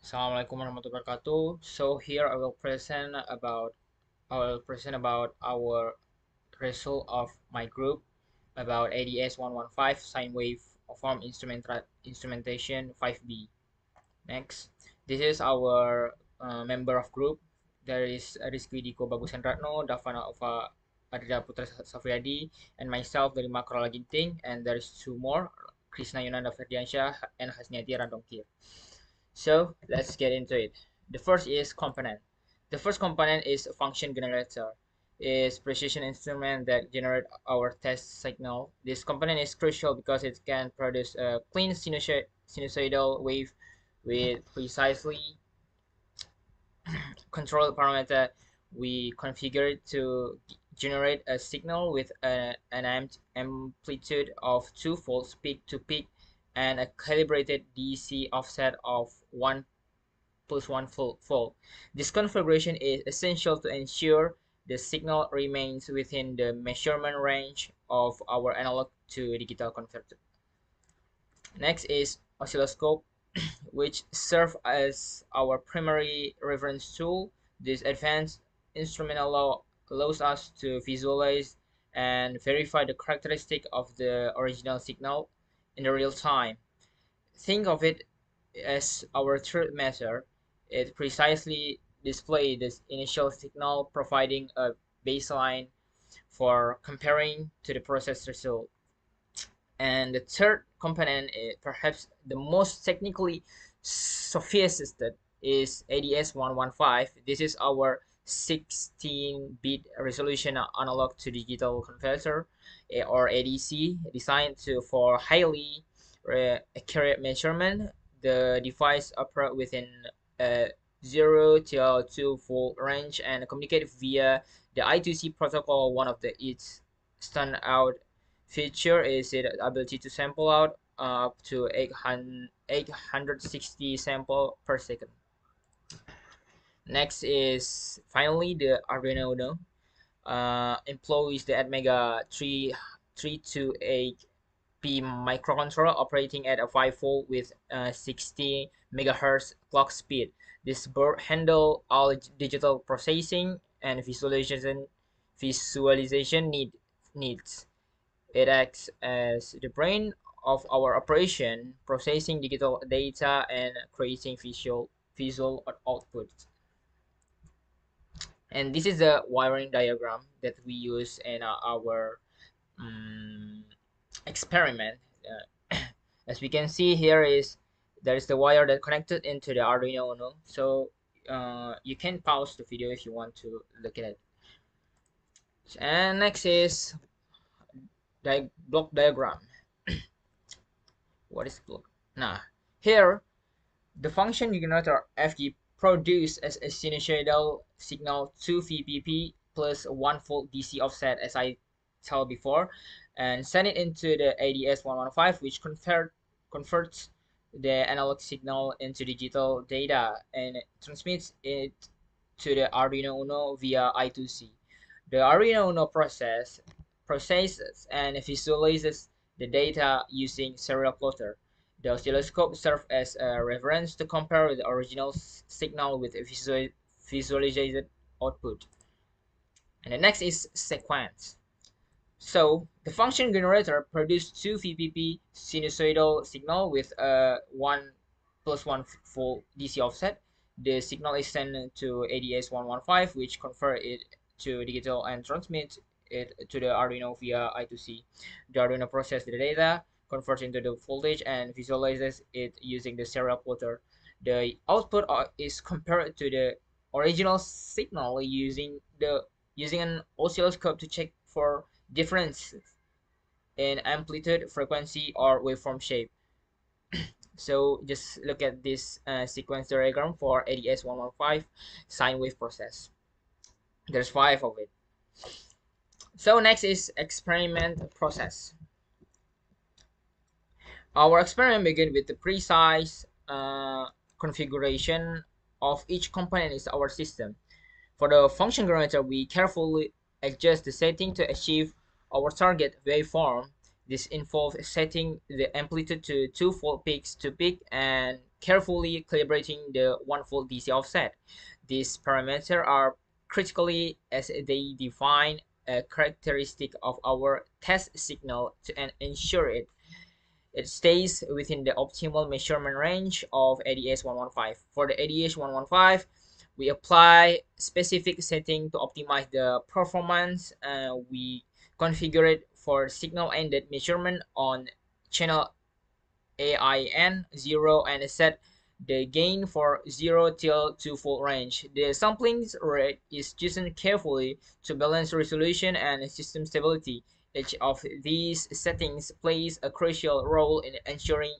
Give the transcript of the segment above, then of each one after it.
Assalamualaikum warahmatullahi wabarakatuh. So here I will present about our result of my group about ADS1115 sine wave form instrumentation 5B. Next, this is our member of group. There is Rizky, Dicko, Bagus, Hendratno, Daffa, Naufal, Adhira, Safriad, and myself dari Karola, Ginting, and there is two more, Krisna, Yunanda, Ferdiansyah, and Hasniati Randongkir. So let's get into it. The first is component. The first component is a function generator. Is precision instrument that generate our test signal. This component is crucial because it can produce a clean sinusoidal wave with precisely controlled parameter. We configure it to generate a signal with an amplitude of 2 volts peak to peak and a calibrated DC offset of 1 plus 1 volt. This configuration is essential to ensure the signal remains within the measurement range of our analog to digital converter. Next is oscilloscope, which serve as our primary reference tool. This advanced instrument allows us to visualize and verify the characteristic of the original signal in the real time. Think of it as our truth measure. It precisely displays the initial signal, providing a baseline for comparing to the process result. And the third component, perhaps the most technically sophisticated, is ADS1115. This is our 16-bit resolution analog to digital converter, or ADC, designed for highly accurate measurement. The device operates within a 0 to 2 volt range and communicate via the I2C protocol. One of its standout feature is its ability to sample out up to 860 sample per second. Next is finally the Arduino Uno. Employs the Atmega 328P microcontroller operating at a 5 volt with 60 megahertz clock speed. This board handle all digital processing and visualization needs. It acts as the brain of our operation, processing digital data and creating visual output. And this is the wiring diagram that we use in our experiment. As we can see here there is the wire that connected into the Arduino Uno. So you can pause the video if you want to look at it. And next is block diagram. What is block? Now here the function generator FG produce as a sinusoidal signal 2 VPP plus 1 volt DC offset, as I told before, and send it into the ADS1115, which converts the analog signal into digital data and transmits it to the Arduino Uno via I2C. The Arduino Uno processes and visualizes the data using serial plotter. The oscilloscope serves as a reference to compare the original signal with a visualized output. And the next is sequence. So the function generator produces 2 VPP sinusoidal signal with a 1 plus 1 volt DC offset. The signal is sent to ADS1115, which convert it to digital and transmits it to the Arduino via I2C. The Arduino processes the data, converts into the voltage, and visualizes it using the serial plotter. The output is compared to the original signal using an oscilloscope to check for differences in amplitude, frequency, or waveform shape. So just look at this sequence diagram for ADS1115 sine wave process. There's 5 of it. So next is experiment process. Our experiment begins with the precise configuration of each component in our system. For the function generator, we carefully adjust the setting to achieve our target waveform. This involves setting the amplitude to 2-fold peaks to peak and carefully calibrating the 1-fold DC offset. These parameters are critically as they define a characteristic of our test signal to ensure it stays within the optimal measurement range of ADS1115. For the ADS1115, we apply specific setting to optimize the performance. We configure it for signal-ended measurement on channel AIN 0 and set the gain for 0 till 2-fold range. The sampling rate is chosen carefully to balance resolution and system stability. Each of these settings plays a crucial role in ensuring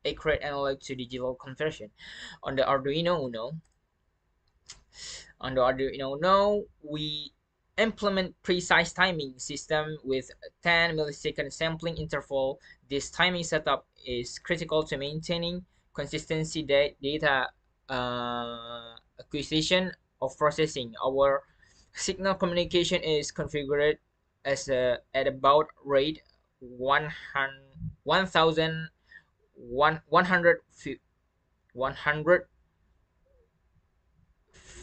accurate analog to digital conversion. On the Arduino Uno, we implement precise timing system with 10 millisecond sampling interval. This timing setup is critical to maintaining consistency data acquisition of processing. Our signal communication is configured as at about rate 1,100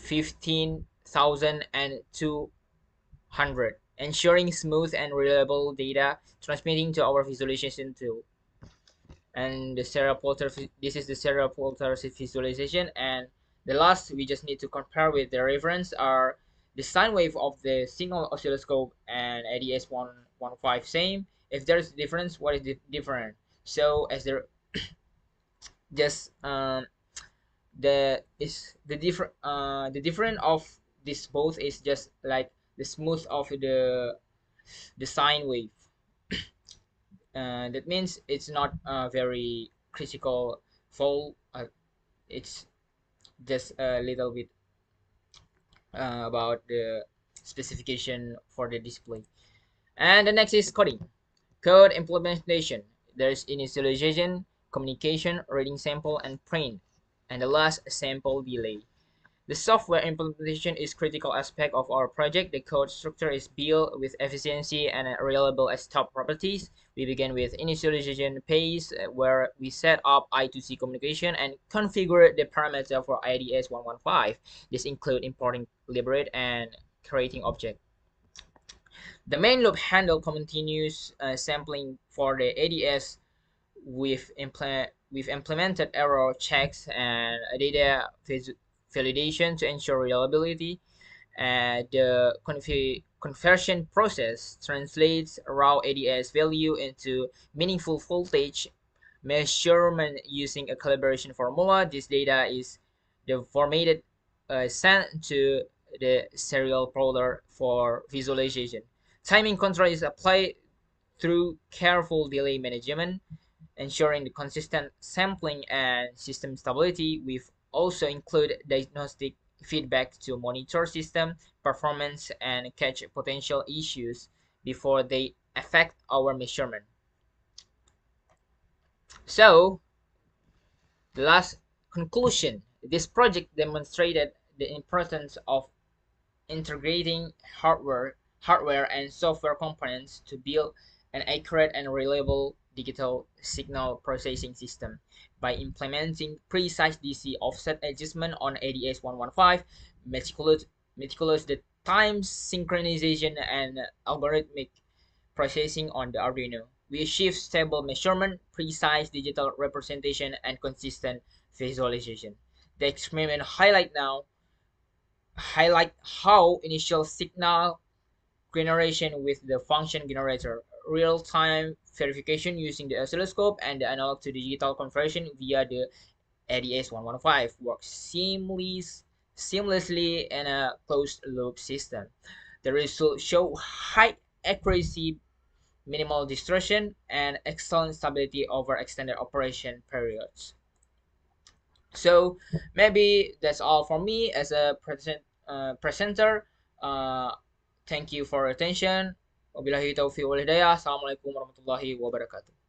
15,200, ensuring smooth and reliable data transmitting to our visualization tool. And the serial plotter, this is the serial plotter visualization. And the last, we just need to compare with the reference are the sine wave of the signal oscilloscope and ADS1115 same. If there's a difference, what is the different? So as the just the difference of this both is just like the smooth of the sine wave. That means it's not very critical fall. It's just a little bit about the specification for the display. And the next is code implementation. There's initialization, communication, reading sample, and print, and the last, sample delay. The software implementation is a critical aspect of our project. The code structure is built with efficiency and reliable as top properties. We begin with initialization phase, where we set up I2C communication and configure the parameter for ADS1115. This includes importing liberate and creating object. The main loop handle continuous sampling for the ADS. We've implemented error checks and data validation to ensure reliability. The conversion process translates raw ADS value into meaningful voltage measurement using a calibration formula. This data is the formatted sent to the serial plotter for visualization. Timing control is applied through careful delay management, ensuring the consistent sampling and system stability. We've also include diagnostic feedback to monitor system performance and catch potential issues before they affect our measurement. So, the last conclusion, this project demonstrated the importance of integrating hardware and software components to build an accurate and reliable digital signal processing system. By implementing precise DC offset adjustment on ADS1115, meticulous the time synchronization and algorithmic processing on the Arduino, we achieve stable measurement, precise digital representation, and consistent visualization. The experiment highlight how initial signal generation with the function generator, real-time verification using the oscilloscope, and the analog to digital conversion via the ADS1115 works seamlessly in a closed-loop system. The results show high accuracy, minimal distortion, and excellent stability over extended operation periods. So maybe that's all for me as a presenter. Thank you for your attention. Wabillahi taufiq wal hidayah. Assalamualaikum warahmatullahi wabarakatuh.